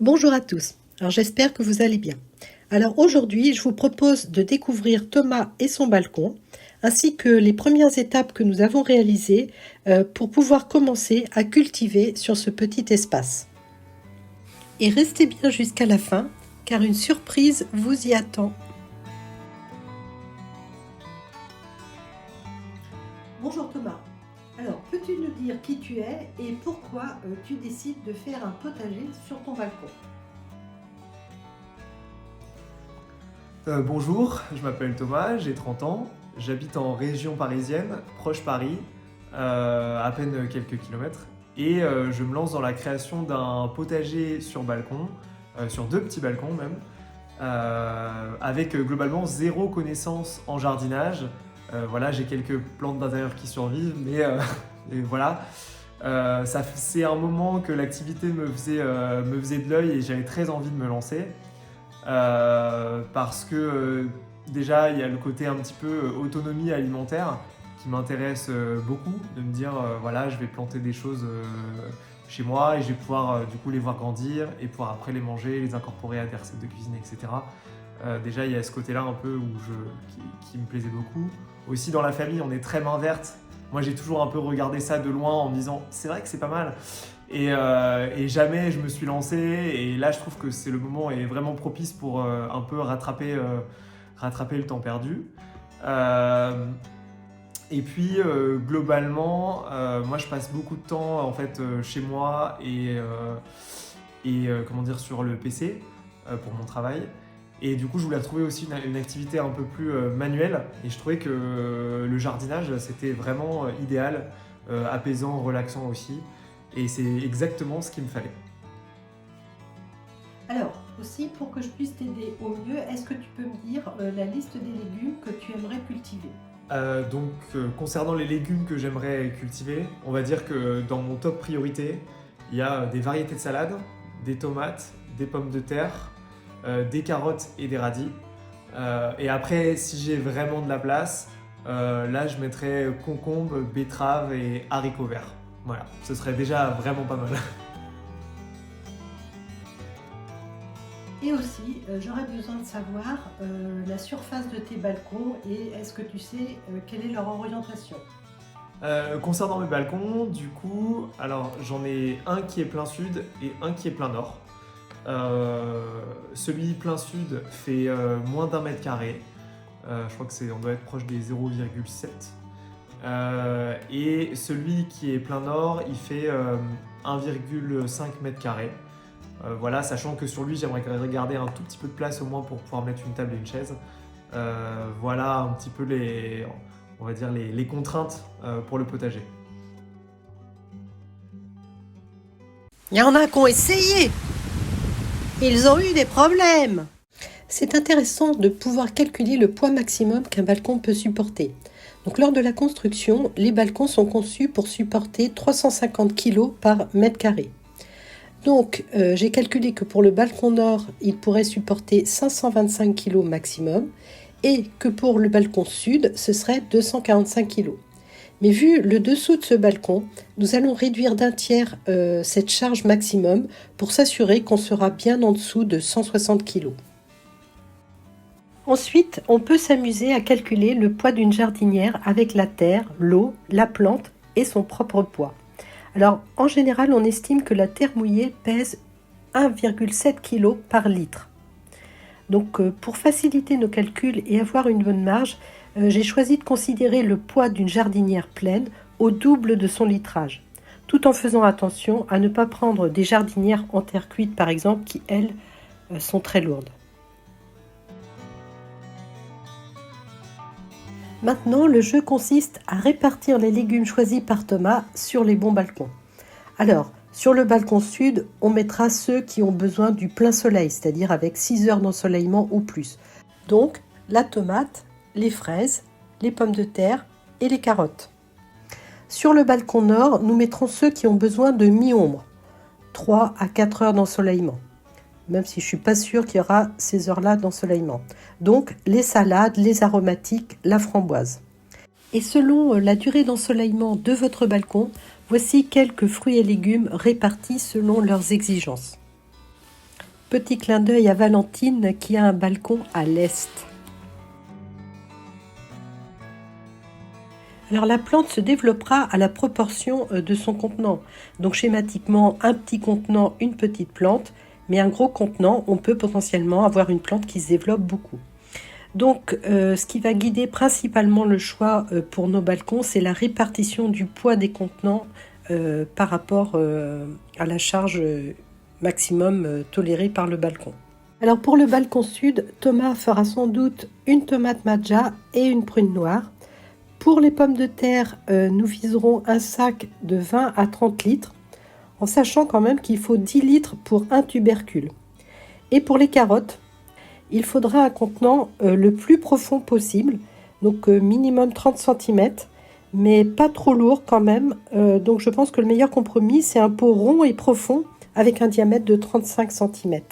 Bonjour à tous, alors j'espère que vous allez bien. Alors aujourd'hui, je vous propose de découvrir Thomas et son balcon, ainsi que les premières étapes que nous avons réalisées pour pouvoir commencer à cultiver sur ce petit espace. Et restez bien jusqu'à la fin, car une surprise vous y attend. Bonjour Thomas, alors peux-tu nous dire qui tu es et pourquoi tu décides de faire un potager sur ton balcon ? Bonjour, je m'appelle Thomas, j'ai 30 ans, j'habite en région parisienne, proche Paris, à peine quelques kilomètres, et je me lance dans la création d'un potager sur balcon, sur 2 petits balcons même, avec globalement zéro connaissance en jardinage. Voilà, j'ai quelques plantes d'intérieur qui survivent, mais et voilà. C'est un moment que l'activité me faisait de l'œil et j'avais très envie de me lancer. Parce que déjà il y a le côté un petit peu autonomie alimentaire qui m'intéresse beaucoup, de me dire voilà, je vais planter des choses chez moi et je vais pouvoir du coup les voir grandir et pouvoir après les manger, les incorporer à des recettes de cuisine, etc. Déjà il y a ce côté là un peu qui me plaisait beaucoup. Aussi dans la famille on est très main verte. Moi j'ai toujours un peu regardé ça de loin en me disant c'est vrai que c'est pas mal. Et jamais je me suis lancé. Et là, je trouve que c'est le moment est vraiment propice pour un peu rattraper le temps perdu. Et puis globalement, moi, je passe beaucoup de temps en fait chez moi et comment dire sur le PC pour mon travail. Et du coup, je voulais retrouver aussi une activité un peu plus manuelle. Et je trouvais que le jardinage, c'était vraiment idéal, apaisant, relaxant aussi. Et c'est exactement ce qu'il me fallait. Alors, aussi, pour que je puisse t'aider au mieux, est-ce que tu peux me dire la liste des légumes que tu aimerais cultiver ? Concernant les légumes que j'aimerais cultiver, on va dire que dans mon top priorité, il y a des variétés de salades, des tomates, des pommes de terre, des carottes et des radis. Et après, si j'ai vraiment de la place, là je mettrais concombre, betterave et haricots verts. Voilà, ce serait déjà vraiment pas mal. Et aussi, j'aurais besoin de savoir la surface de tes balcons et est-ce que tu sais quelle est leur orientation ? Concernant mes balcons, du coup, alors j'en ai un qui est plein sud et un qui est plein nord. Celui plein sud fait moins d'1 mètre carré. Je crois on doit être proche des 0,7. Et celui qui est plein nord, il fait 1,5 mètre carré. Voilà, sachant que sur lui, j'aimerais garder un tout petit peu de place au moins pour pouvoir mettre une table et une chaise. Voilà un petit peu on va dire les contraintes pour le potager. Il y en a qui ont essayé. Ils ont eu des problèmes. C'est intéressant de pouvoir calculer le poids maximum qu'un balcon peut supporter. Donc, lors de la construction, les balcons sont conçus pour supporter 350 kg par mètre carré. Donc, j'ai calculé que pour le balcon nord, il pourrait supporter 525 kg maximum et que pour le balcon sud, ce serait 245 kg. Mais vu le dessous de ce balcon, nous allons réduire d'un tiers cette charge maximum pour s'assurer qu'on sera bien en dessous de 160 kg. Ensuite, on peut s'amuser à calculer le poids d'une jardinière avec la terre, l'eau, la plante et son propre poids. Alors, en général, on estime que la terre mouillée pèse 1,7 kg par litre. Donc, pour faciliter nos calculs et avoir une bonne marge, j'ai choisi de considérer le poids d'une jardinière pleine au double de son litrage, tout en faisant attention à ne pas prendre des jardinières en terre cuite, par exemple, qui, elles, sont très lourdes. Maintenant, le jeu consiste à répartir les légumes choisis par Thomas sur les bons balcons. Alors, sur le balcon sud, on mettra ceux qui ont besoin du plein soleil, c'est-à-dire avec 6 heures d'ensoleillement ou plus. Donc, la tomate, les fraises, les pommes de terre et les carottes. Sur le balcon nord, nous mettrons ceux qui ont besoin de mi-ombre, 3 à 4 heures d'ensoleillement. Même si je ne suis pas sûre qu'il y aura ces heures-là d'ensoleillement. Donc, les salades, les aromatiques, la framboise. Et selon la durée d'ensoleillement de votre balcon, voici quelques fruits et légumes répartis selon leurs exigences. Petit clin d'œil à Valentine qui a un balcon à l'est. Alors la plante se développera à la proportion de son contenant. Donc schématiquement, un petit contenant, une petite plante, mais un gros contenant, on peut potentiellement avoir une plante qui se développe beaucoup. Donc ce qui va guider principalement le choix pour nos balcons, c'est la répartition du poids des contenants par rapport à la charge maximum tolérée par le balcon. Alors pour le balcon sud, Thomas fera sans doute une tomate madja et une prune noire. Pour les pommes de terre, nous viserons un sac de 20 à 30 litres, en sachant quand même qu'il faut 10 litres pour un tubercule. Et pour les carottes, il faudra un contenant le plus profond possible, donc minimum 30 cm, mais pas trop lourd quand même. Donc je pense que le meilleur compromis, c'est un pot rond et profond avec un diamètre de 35 cm.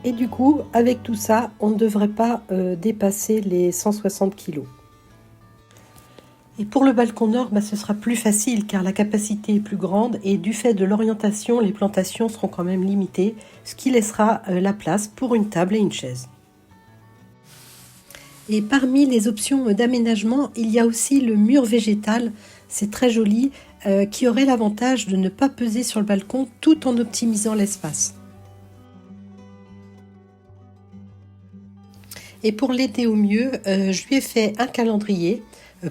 Et du coup, avec tout ça, on ne devrait pas dépasser les 160 kg. Et pour le balcon nord, ce sera plus facile car la capacité est plus grande et du fait de l'orientation, les plantations seront quand même limitées, ce qui laissera la place pour une table et une chaise. Et parmi les options d'aménagement, il y a aussi le mur végétal, c'est très joli, qui aurait l'avantage de ne pas peser sur le balcon tout en optimisant l'espace. Et pour l'aider au mieux, je lui ai fait un calendrier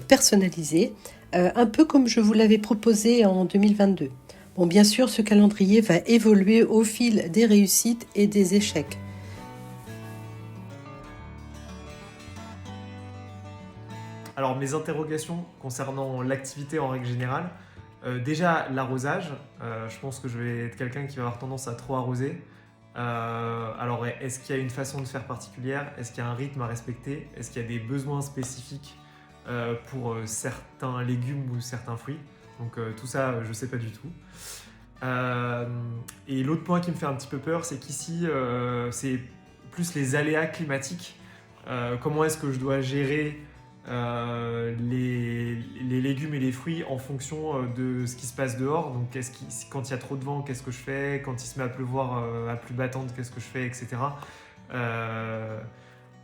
personnalisé, un peu comme je vous l'avais proposé en 2022. Bon, bien sûr, ce calendrier va évoluer au fil des réussites et des échecs. Alors mes interrogations concernant l'activité en règle générale, déjà l'arrosage, je pense que je vais être quelqu'un qui va avoir tendance à trop arroser. Alors est-ce qu'il y a une façon de faire particulière? Est-ce qu'il y a un rythme à respecter? Est-ce qu'il y a des besoins spécifiques pour certains légumes ou certains fruits? Donc tout ça, je ne sais pas du tout. Et l'autre point qui me fait un petit peu peur, c'est qu'ici, c'est plus les aléas climatiques. Comment est-ce que je dois gérer les légumes et les fruits en fonction de ce qui se passe dehors? Donc quand il y a trop de vent, qu'est-ce que je fais? Quand il se met à pleuvoir à pluie battante, qu'est-ce que je fais, etc.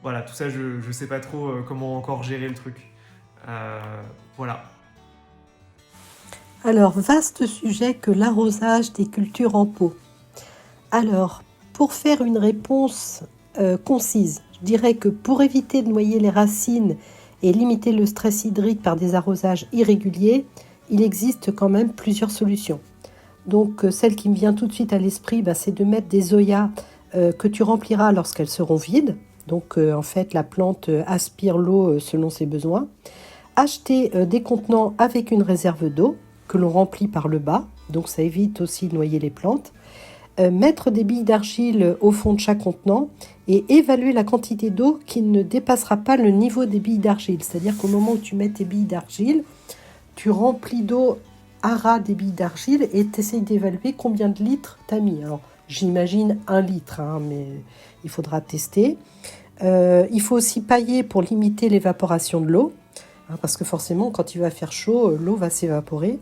Voilà, tout ça, je ne sais pas trop comment encore gérer le truc. Voilà. Alors, vaste sujet que l'arrosage des cultures en pot. Alors, pour faire une réponse concise, je dirais que pour éviter de noyer les racines et limiter le stress hydrique par des arrosages irréguliers, il existe quand même plusieurs solutions. Donc, celle qui me vient tout de suite à l'esprit, c'est de mettre des zoyas que tu rempliras lorsqu'elles seront vides. Donc, en fait, la plante aspire l'eau selon ses besoins. Acheter des contenants avec une réserve d'eau que l'on remplit par le bas, donc ça évite aussi de noyer les plantes. Mettre des billes d'argile au fond de chaque contenant et évaluer la quantité d'eau qui ne dépassera pas le niveau des billes d'argile. C'est-à-dire qu'au moment où tu mets tes billes d'argile, tu remplis d'eau à ras des billes d'argile et tu essayes d'évaluer combien de litres tu as mis. Alors, j'imagine 1 litre, mais il faudra tester. Il faut aussi pailler pour limiter l'évaporation de l'eau, parce que forcément, quand il va faire chaud, l'eau va s'évaporer.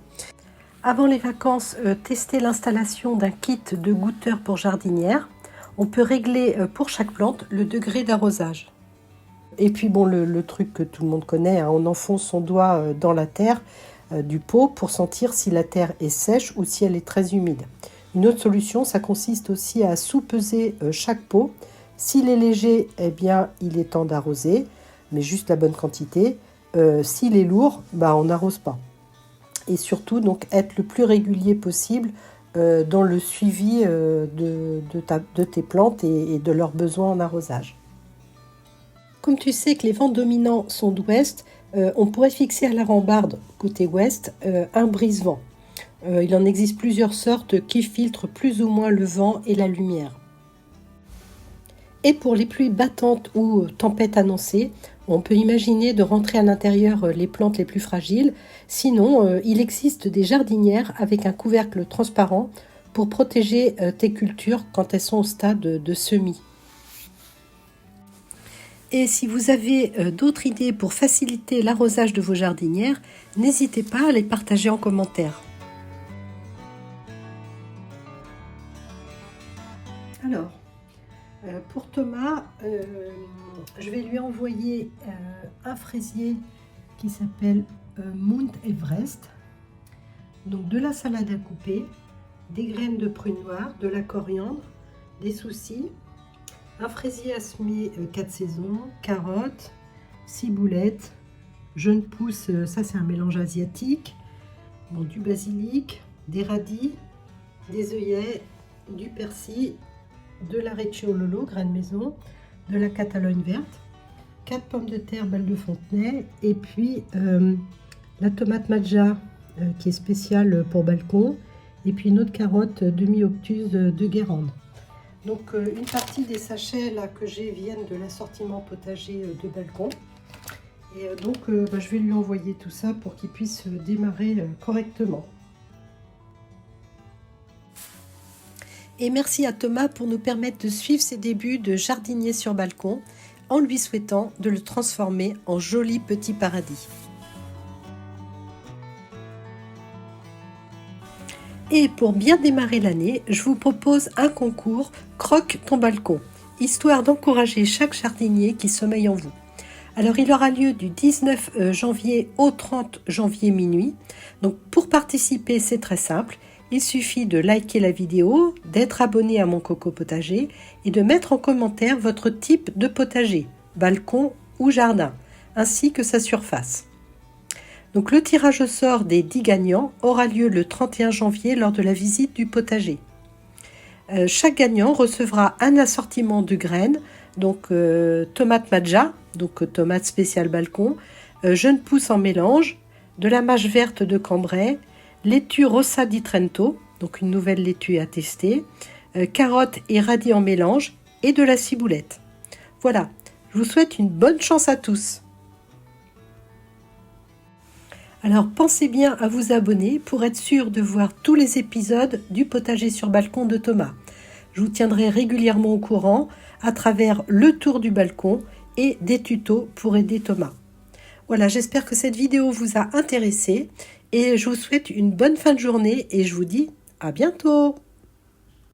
Avant les vacances, tester l'installation d'un kit de goutteur pour jardinière. On peut régler pour chaque plante le degré d'arrosage. Et puis le truc que tout le monde connaît, on enfonce son doigt dans la terre du pot pour sentir si la terre est sèche ou si elle est très humide. Une autre solution, ça consiste aussi à sous-peser chaque pot. S'il est léger, il est temps d'arroser, mais juste la bonne quantité. S'il est lourd, on n'arrose pas. Et surtout, donc, être le plus régulier possible dans le suivi de tes plantes et de leurs besoins en arrosage. Comme tu sais que les vents dominants sont d'ouest, on pourrait fixer à la rambarde, côté ouest, un brise-vent. Il en existe plusieurs sortes qui filtrent plus ou moins le vent et la lumière. Et pour les pluies battantes ou tempêtes annoncées, on peut imaginer de rentrer à l'intérieur les plantes les plus fragiles. Sinon, il existe des jardinières avec un couvercle transparent pour protéger tes cultures quand elles sont au stade de semis. Et si vous avez d'autres idées pour faciliter l'arrosage de vos jardinières, n'hésitez pas à les partager en commentaire. Alors, pour Thomas, je vais lui envoyer un fraisier qui s'appelle Mount Everest. Donc de la salade à couper, des graines de prune noire, de la coriandre, des soucis, un fraisier à semer 4 saisons, carottes, ciboulettes, jeunes pousses, ça c'est un mélange asiatique, bon, du basilic, des radis, des œillets, du persil, de la recciololo, graines maison, de la Catalogne verte, 4 pommes de terre, belle de Fontenay, et puis la tomate Madja qui est spéciale pour balcon, et puis une autre carotte demi-obtuse de Guérande. Donc une partie des sachets là que j'ai viennent de l'assortiment potager de balcon. Et donc je vais lui envoyer tout ça pour qu'il puisse démarrer correctement. Et merci à Thomas pour nous permettre de suivre ses débuts de jardinier sur balcon, en lui souhaitant de le transformer en joli petit paradis. Et pour bien démarrer l'année, je vous propose un concours Croque ton balcon, histoire d'encourager chaque jardinier qui sommeille en vous. Alors il aura lieu du 19 janvier au 30 janvier minuit. Donc pour participer, c'est très simple. Il suffit de liker la vidéo, d'être abonné à mon Coco Potager et de mettre en commentaire votre type de potager, balcon ou jardin, ainsi que sa surface. Donc le tirage au sort des 10 gagnants aura lieu le 31 janvier lors de la visite du potager. Chaque gagnant recevra un assortiment de graines, donc tomate Madja, donc tomate spéciale balcon, jeunes pousses en mélange, de la mâche verte de Cambrai, laitue Rossa di Trento, donc une nouvelle laitue à tester, carottes et radis en mélange et de la ciboulette. Voilà, je vous souhaite une bonne chance à tous. Alors pensez bien à vous abonner pour être sûr de voir tous les épisodes du potager sur balcon de Thomas. Je vous tiendrai régulièrement au courant à travers le tour du balcon et des tutos pour aider Thomas. Voilà, j'espère que cette vidéo vous a intéressé et je vous souhaite une bonne fin de journée et je vous dis à bientôt.